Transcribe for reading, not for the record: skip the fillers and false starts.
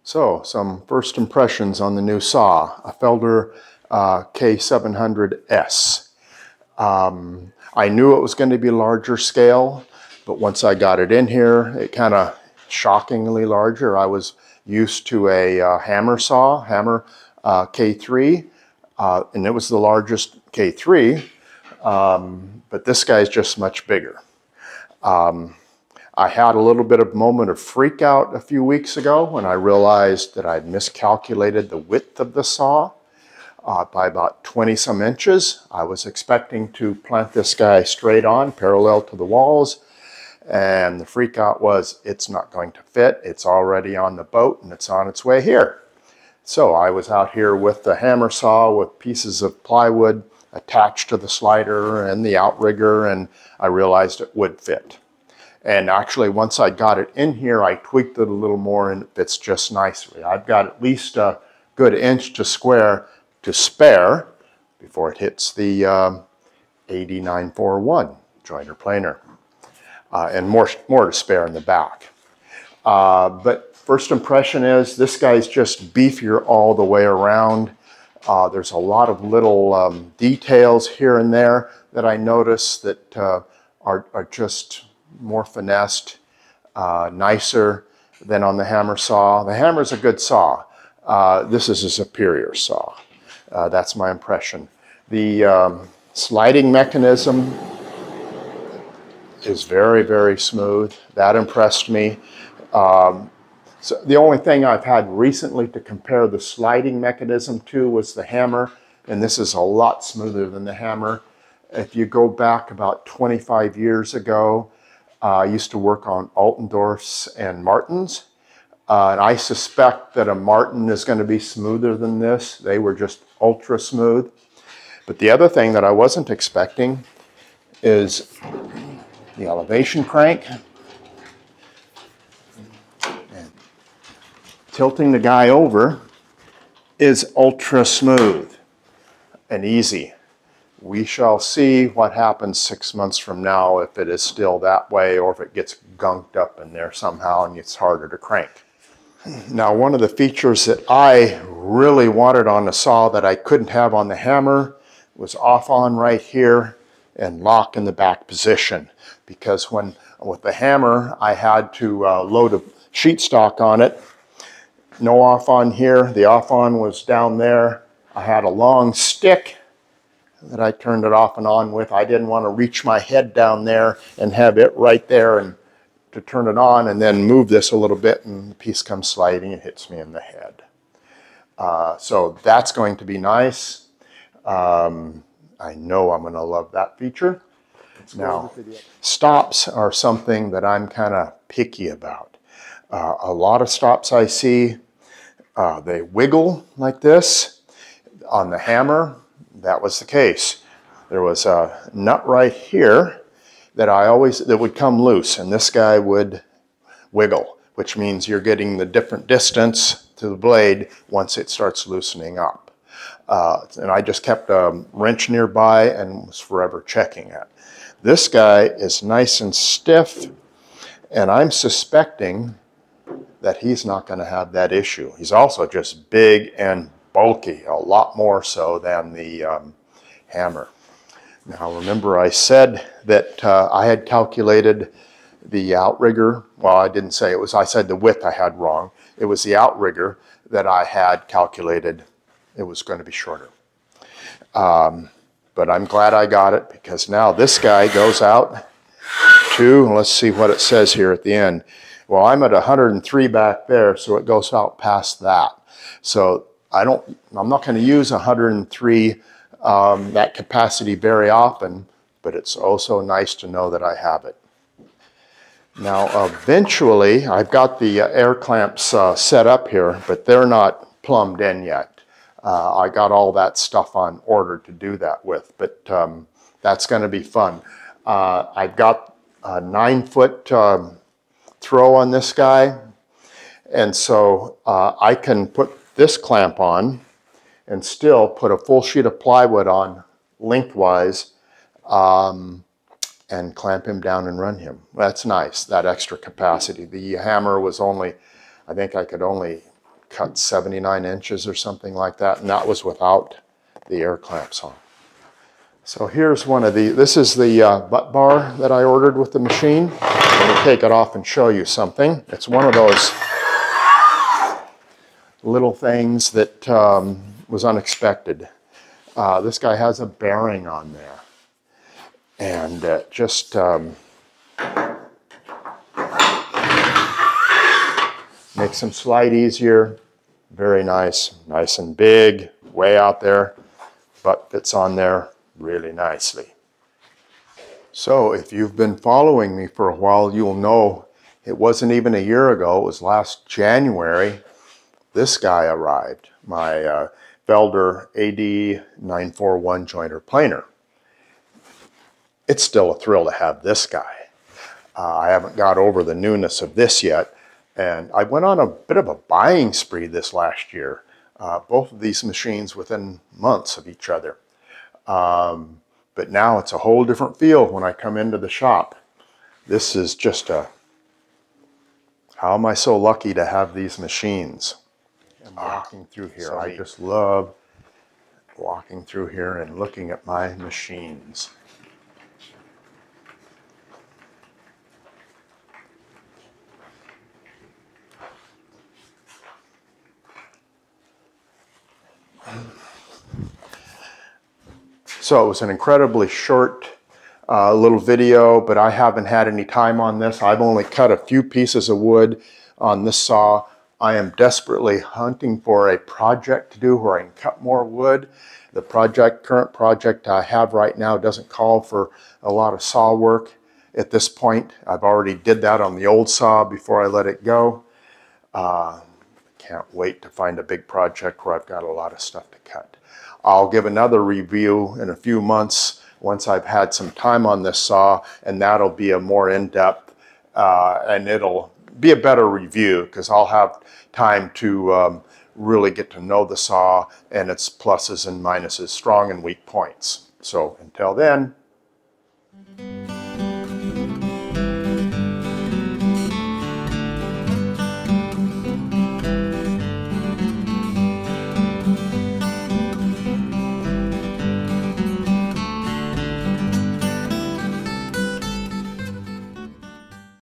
So, some first impressions on the new saw, a Felder K700S. I knew it was going to be larger scale, but once I got it in here, it kind of shockingly larger. I was used to a hammer saw, hammer K3, and it was the largest K3, but this guy's just much bigger. I had a little bit of a moment of freak out a few weeks ago when I realized that I'd miscalculated the width of the saw by about 20 some inches. I was expecting to plant this guy straight on, parallel to the walls, and the freak out was it's not going to fit. It's already on the boat and it's on its way here. So I was out here with the hammer saw with pieces of plywood attached to the slider and the outrigger, and I realized it would fit. And actually, once I got it in here, I tweaked it a little more and it fits just nicely. I've got at least a good inch to spare before it hits the 8941 joiner planer. And more to spare in the back. But first impression is this guy's just beefier all the way around. There's a lot of little details here and there that I notice that are just more finessed, nicer than on the hammer saw. The hammer's a good saw. This is a superior saw. That's my impression. The sliding mechanism is very, very smooth. That impressed me. So the only thing I've had recently to compare the sliding mechanism to was the hammer, and this is a lot smoother than the hammer. If you go back about 25 years ago, I used to work on Altendorfs and Martins, and I suspect that a Martin is going to be smoother than this. They were just ultra smooth. But the other thing that I wasn't expecting is the elevation crank. And tilting the guy over is ultra smooth and easy. We shall see what happens 6 months from now, if it is still that way or if it gets gunked up in there somehow and it's harder to crank. Now, one of the features that I really wanted on the saw that I couldn't have on the hammer was off on right here and lock in the back position. Because with the hammer, I had to load a sheet stock on it. No off on here. The off on was down there. I had a long stick that I turned it off and on with. I didn't want to reach my head down there and have it right there and to turn it on and then move this a little bit and the piece comes sliding and hits me in the head. So that's going to be nice. I know I'm going to love that feature. Now, stops are something that I'm kind of picky about. A lot of stops I see, they wiggle like this. On the hammer, that was the case. There was a nut right here that would come loose, and this guy would wiggle, which means you're getting the different distance to the blade once it starts loosening up. And I just kept a wrench nearby and was forever checking it. This guy is nice and stiff, and I'm suspecting that he's not going to have that issue. He's also just big and bulky, a lot more so than the hammer. Now remember, I said that I had calculated the outrigger. Well, I didn't say it was, I said the width I had wrong. It was the outrigger that I had calculated it was going to be shorter. But I'm glad I got it, because now this guy goes out to, let's see what it says here at the end. Well, I'm at 103 back there, so it goes out past that. So I'm not going to use 103, that capacity very often, but it's also nice to know that I have it. Now, eventually, I've got the air clamps set up here, but they're not plumbed in yet. I got all that stuff on order to do that with, but that's going to be fun. I've got a 9-foot throw on this guy, and so I can put this clamp on and still put a full sheet of plywood on lengthwise and clamp him down and run him. That's nice, that extra capacity. The hammer was only, I think I could only cut 79 inches or something like that, and that was without the air clamps on. So here's one of the, this is the butt bar that I ordered with the machine. Let me take it off and show you something. It's one of those little things that was unexpected. This guy has a bearing on there, and just makes them slide easier. Very nice, nice and big, way out there, but fits on there really nicely. So if you've been following me for a while, you'll know it wasn't even a year ago. It was last January. This guy arrived, my Felder AD941 jointer planer. It's still a thrill to have this guy. I haven't got over the newness of this yet, and I went on a bit of a buying spree this last year. Both of these machines within months of each other. But now it's a whole different feel when I come into the shop. This is just a, how am I so lucky to have these machines? And walking through here, I just love walking through here and looking at my machines. So it was an incredibly short little video, but I haven't had any time on this. I've only cut a few pieces of wood on this saw. I am desperately hunting for a project to do where I can cut more wood. The current project I have right now doesn't call for a lot of saw work at this point. I've already did that on the old saw before I let it go. Can't wait to find a big project where I've got a lot of stuff to cut. I'll give another review in a few months once I've had some time on this saw, and that'll be a more in-depth and it'll be a better review because I'll have time to really get to know the saw and its pluses and minuses, strong and weak points. So until then,